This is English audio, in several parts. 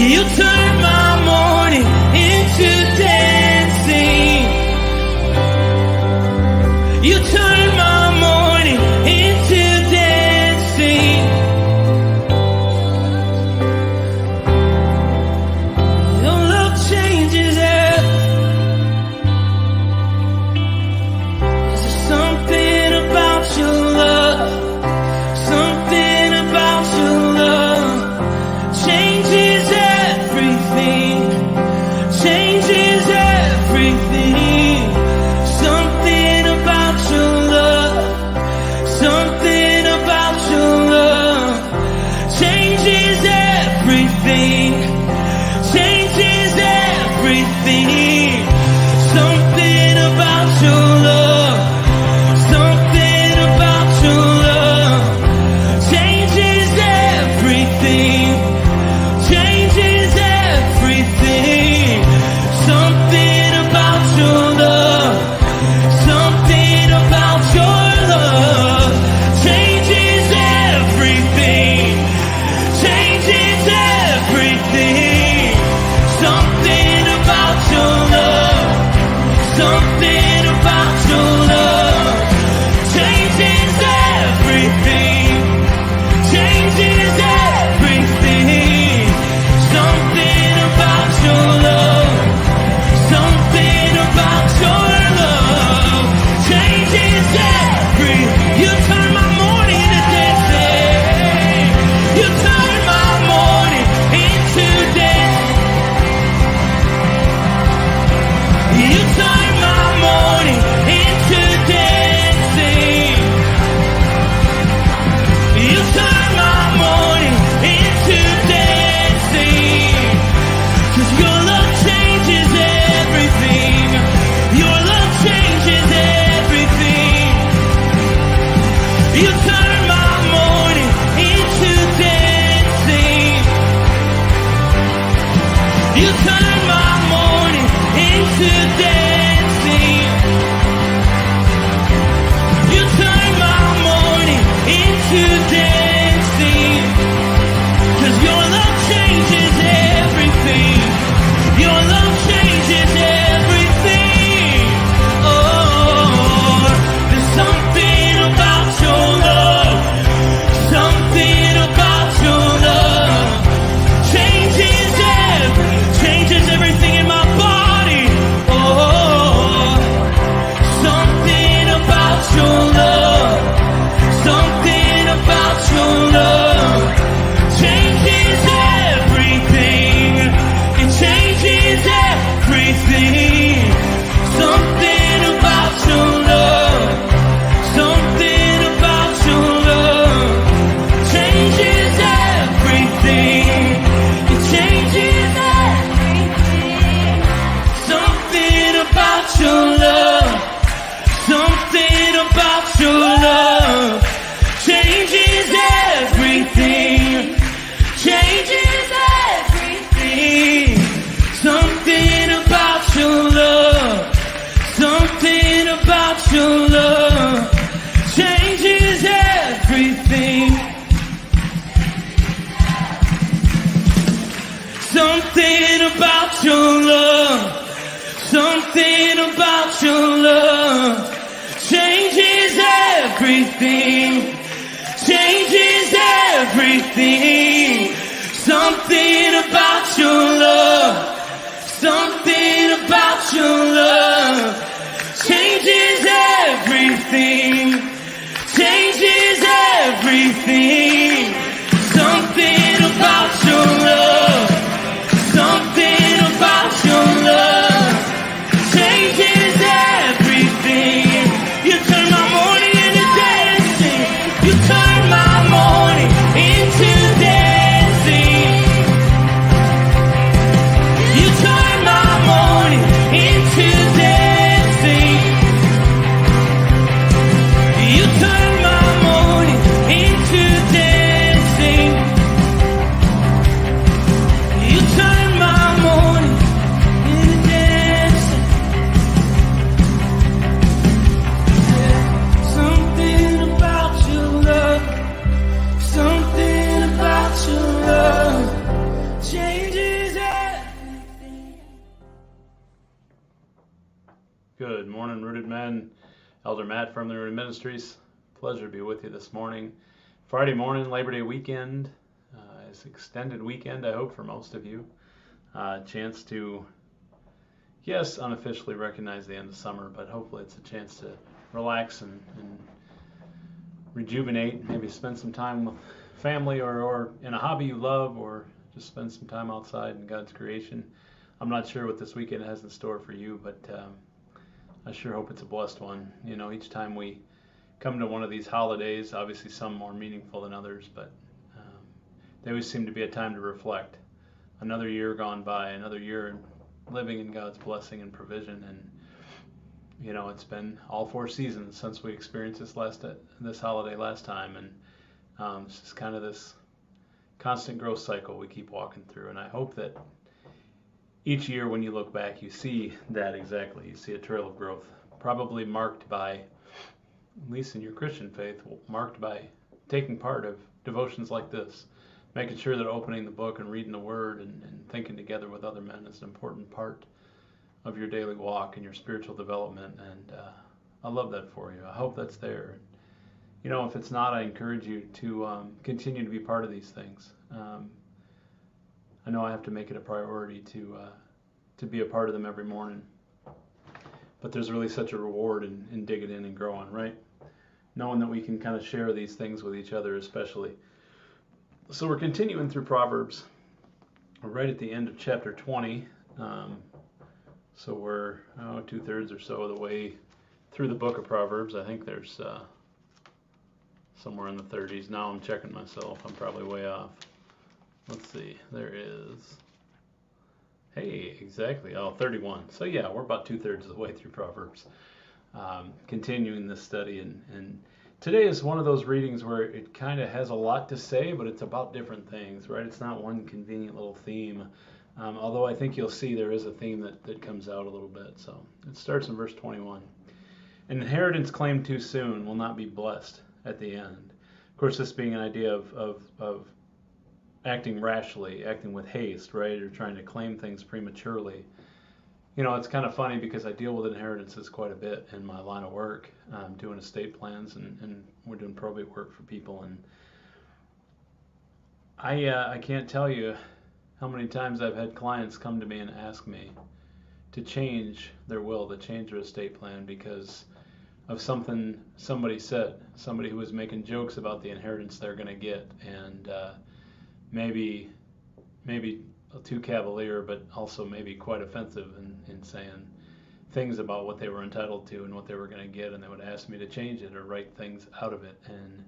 You turn my mourning into dancing. You turn my mourning into dancing. Your love changes everything. There's something about your love. Something about your love changes everything. Changes everything. Something about your love. Something about your love changes everything. Changes everything. Something about your love. Something about your love changes everything. Changes everything. Something about your love. Something about your love changes everything. Changes everything. Something about your love. Something about your love changes everything. Changes everything. Something about your love. Something about your love changes everything. You turn my mourning into dancing. You turn my mourning into dancing. You turn my mourning into dancing. You turn my mourning into dancing. 'Cause your love changes everything. Your love changes everything. You turn my mourning into dancing. You turn my mourning into dancing. You turn my mourning into dancing. 'Cause your love changes everything. Your love changes everything. Oh, there's something about your love. Something about your love changes everything in my body. Oh, something about your love. Something about your love changes everything. It changes everything. Something about your love. Something about your love changes everything. It changes everything. Something about your love. Something about your love changes everything. Changes everything. Something about your love. Something about your love changes everything. Something about your love. Something about your love changes everything. Changes everything. Something about your love. Something about your love changes everything. Changes everything. Something about your love. Something about your love changes everything. You turn my mourning into dancing. You turn my mourning into dancing. You turn my mourning into dancing. You turn my mourning into dancing. morning, Rooted Men. Elder Matt from the Rooted Ministries. Pleasure to be with you this morning. Friday morning, Labor Day weekend. It's an extended weekend, I hope, for most of you. Chance to, yes, unofficially recognize the end of summer, but hopefully it's a chance to relax and rejuvenate, maybe spend some time with family or in a hobby you love, or just spend some time outside in God's creation. I'm not sure what this weekend has in store for you, but I sure hope it's a blessed one. You know, each time we come to one of these holidays, obviously some more meaningful than others, but they always seem to be a time to reflect. Another year gone by, another year living in God's blessing and provision, and you know, it's been all 4 seasons since we experienced this holiday last time, and it's just kind of this constant growth cycle we keep walking through. And I hope that each year when you look back, you see that exactly. You see a trail of growth, probably marked by, at least in your Christian faith, marked by taking part of devotions like this, making sure that opening the book and reading the Word and thinking together with other men is an important part of your daily walk and your spiritual development. And I love that for you. I hope that's there. You know, if it's not, I encourage you to continue to be part of these things. I know I have to make it a priority to be a part of them every morning. But there's really such a reward in digging in and growing, right? Knowing that we can kind of share these things with each other, especially. So we're continuing through Proverbs. We're right at the end of chapter 20. So we're 2/3 or so of the way through the book of Proverbs. I think there's somewhere in the 30s. Now I'm checking myself. I'm probably way off. Let's see. There is. Hey, exactly. 31. So yeah, we're about 2/3 of the way through Proverbs. Continuing this study, and today is one of those readings where it kind of has a lot to say, but it's about different things, right? It's not one convenient little theme. Although I think you'll see there is a theme that comes out a little bit. So it starts in verse 21. An inheritance claimed too soon will not be blessed at the end. Of course, this being an idea of acting rashly, acting with haste, right? Or trying to claim things prematurely. You know, it's kind of funny because I deal with inheritances quite a bit in my line of work, doing estate plans, and we're doing probate work for people. And I can't tell you how many times I've had clients come to me and ask me to change their will, to change their estate plan because of something somebody said, somebody who was making jokes about the inheritance they're going to get, and maybe too cavalier, but also maybe quite offensive in saying things about what they were entitled to and what they were going to get, and they would ask me to change it or write things out of it. And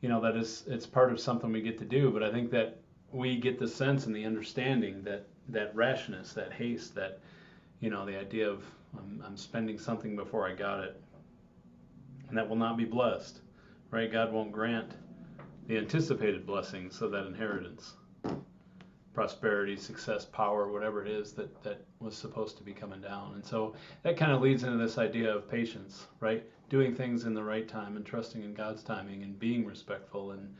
you know, it's part of something we get to do, but I think that we get the sense and the understanding that rashness, that haste, that, you know, the idea of I'm spending something before I got it, and that will not be blessed, right? God won't grant the anticipated blessings of that inheritance, prosperity, success, power, whatever it is that was supposed to be coming down. And so that kind of leads into this idea of patience, right? Doing things in the right time and trusting in God's timing and being respectful. And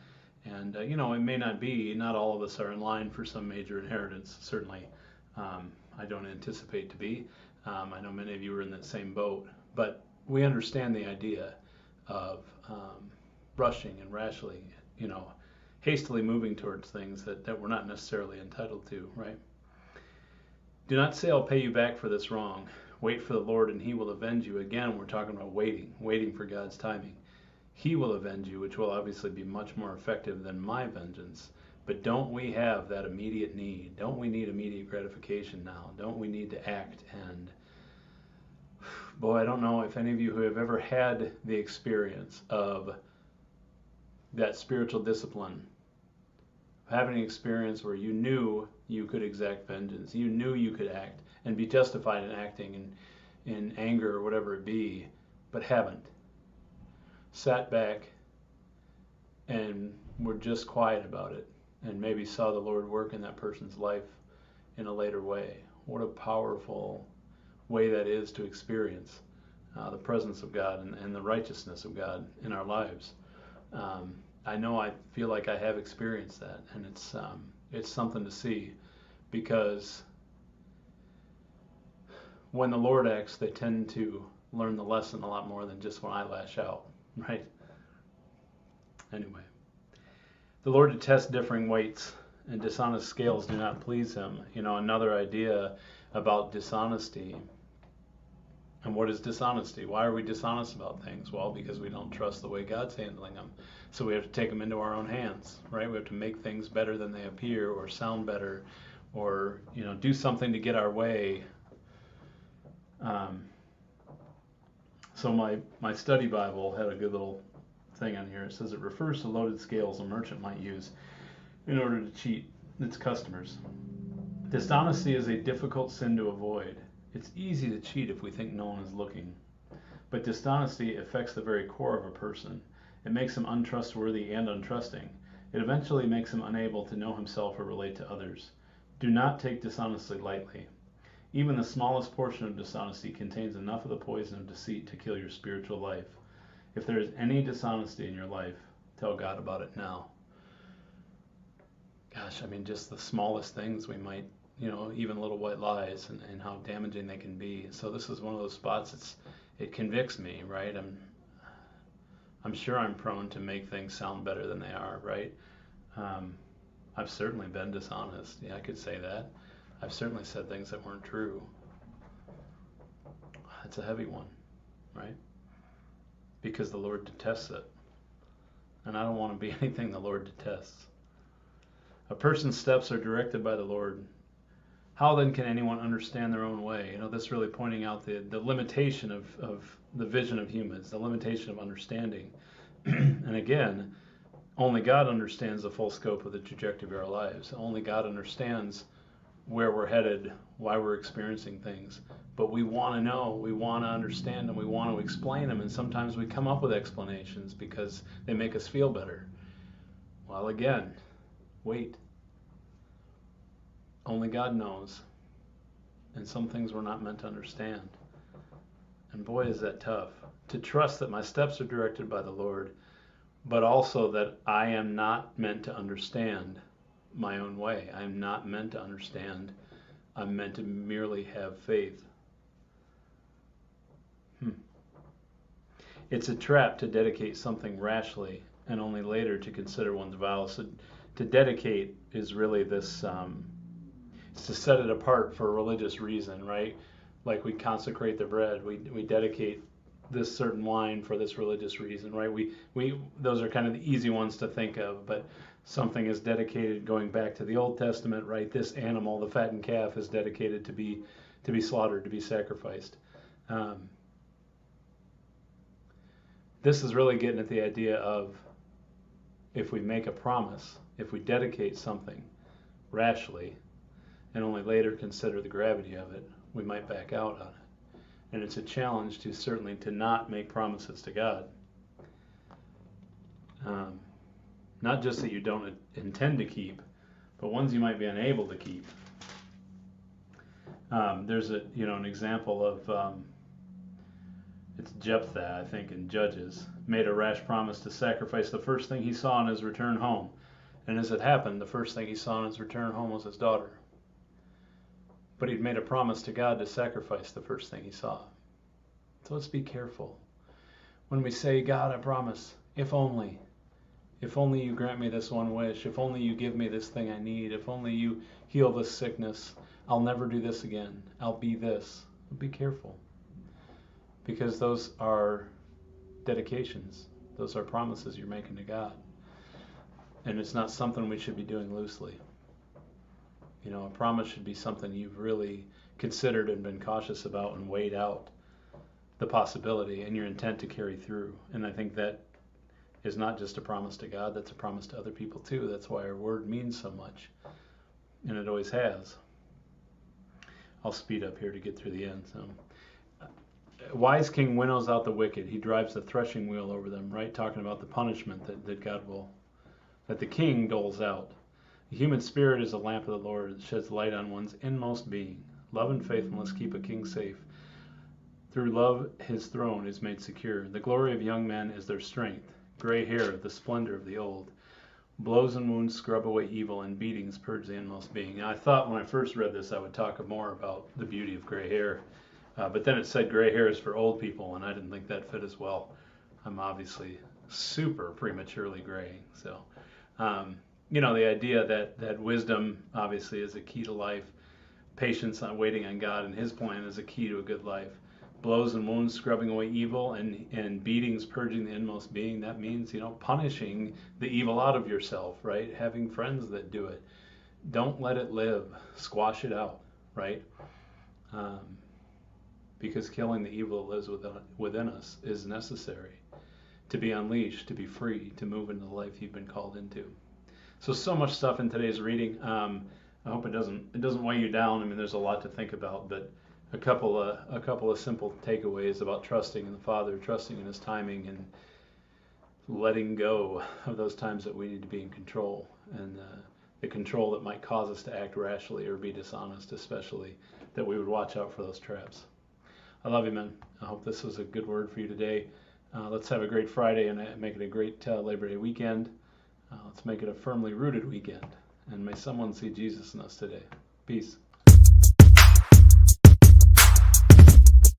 you know, it may not all of us are in line for some major inheritance. Certainly, I don't anticipate to be. I know many of you are in that same boat, but we understand the idea of rushing and rashly, you know, hastily moving towards things that we're not necessarily entitled to, right? Do not say, I'll pay you back for this wrong. Wait for the Lord and he will avenge you. Again, we're talking about waiting for God's timing. He will avenge you, which will obviously be much more effective than my vengeance. But don't we have that immediate need? Don't we need immediate gratification now? Don't we need to act? And boy, I don't know if any of you who have ever had the experience of that spiritual discipline, having an experience where you knew you could exact vengeance, you knew you could act and be justified in acting in anger or whatever it be, but haven't. Sat back and were just quiet about it and maybe saw the Lord work in that person's life in a later way. What a powerful way that is to experience the presence of God and the righteousness of God in our lives. I know I feel like I have experienced that, and it's something to see, because when the Lord acts, they tend to learn the lesson a lot more than just when I lash out, right? Anyway, the Lord detests differing weights, and dishonest scales do not please him. Another idea about dishonesty. And what is dishonesty? Why are we dishonest about things? Well, because we don't trust the way God's handling them. So we have to take them into our own hands, right? We have to make things better than they appear, or sound better, or do something to get our way. So my study Bible had a good little thing on here. It says it refers to loaded scales a merchant might use in order to cheat its customers. Dishonesty is a difficult sin to avoid. It's easy to cheat if we think no one is looking. But dishonesty affects the very core of a person. It makes him untrustworthy and untrusting. It eventually makes him unable to know himself or relate to others. Do not take dishonesty lightly. Even the smallest portion of dishonesty contains enough of the poison of deceit to kill your spiritual life. If there is any dishonesty in your life, tell God about it now. Gosh, just the smallest things we might, even little white lies and how damaging they can be. So this is one of those spots, it convicts me, right? I'm sure I'm prone to make things sound better than they are, right? I've certainly been dishonest. Yeah, I could say that. I've certainly said things that weren't true. It's a heavy one, right? Because the Lord detests it. And I don't want to be anything the Lord detests. A person's steps are directed by the Lord. How then can anyone understand their own way? This really pointing out the limitation of the vision of humans, the limitation of understanding. And again, only God understands the full scope of the trajectory of our lives. Only God understands where we're headed, why we're experiencing things. But we want to know, we want to understand them, we want to explain them, and sometimes we come up with explanations because they make us feel better. Well, again, wait. Only God knows. And some things we're not meant to understand. And boy, is that tough. To trust that my steps are directed by the Lord, but also that I am not meant to understand my own way. I'm not meant to understand. I'm meant to merely have faith. It's a trap to dedicate something rashly and only later to consider one's vows. So to dedicate is really this, it's to set it apart for a religious reason, right? Like we consecrate the bread, we dedicate this certain wine for this religious reason, right? We those are kind of the easy ones to think of, but something is dedicated going back to the Old Testament, right? This animal, the fattened calf, is dedicated to be slaughtered, to be sacrificed. This is really getting at the idea of if we make a promise, if we dedicate something rashly, and only later consider the gravity of it, we might back out on it. And it's a challenge to certainly to not make promises to God. Not just that you don't intend to keep, but ones you might be unable to keep. There's an example of it's Jephthah, I think, in Judges, made a rash promise to sacrifice the first thing he saw on his return home. And as it happened, the first thing he saw on his return home was his daughter. But he'd made a promise to God to sacrifice the first thing he saw. So let's be careful. When we say, God, I promise, if only you grant me this one wish, if only you give me this thing I need, if only you heal this sickness, I'll never do this again, I'll be this. Be careful. Because those are dedications. Those are promises you're making to God. And it's not something we should be doing loosely. A promise should be something you've really considered and been cautious about and weighed out the possibility and your intent to carry through. And I think that is not just a promise to God, that's a promise to other people too. That's why our word means so much. And it always has. I'll speed up here to get through the end. So, a wise king winnows out the wicked. He drives the threshing wheel over them, right? Talking about the punishment that the king doles out. The human spirit is a lamp of the Lord that sheds light on one's inmost being. Love and faithfulness keep a king safe. Through love, his throne is made secure. The glory of young men is their strength. Gray hair, the splendor of the old. Blows and wounds scrub away evil, and beatings purge the inmost being. Now, I thought when I first read this I would talk more about the beauty of gray hair. But then it said gray hair is for old people, and I didn't think that fit as well. I'm obviously super prematurely graying. So, the idea that wisdom obviously is a key to life, patience on waiting on God and His plan is a key to a good life. Blows and wounds scrubbing away evil, and beatings purging the inmost being. That means, punishing the evil out of yourself, right? Having friends that do it. Don't let it live. Squash it out, right? Because killing the evil that lives within us is necessary to be unleashed, to be free, to move into the life you've been called into. So much stuff in today's reading. I hope it doesn't weigh you down. I mean, there's a lot to think about, but a couple of simple takeaways about trusting in the Father, trusting in His timing, and letting go of those times that we need to be in control, and the control that might cause us to act rashly or be dishonest, especially, that we would watch out for those traps. I love you, man. I hope this was a good word for you today. Let's have a great Friday and make it a great Labor Day weekend. Let's make it a firmly rooted weekend. And may someone see Jesus in us today. Peace.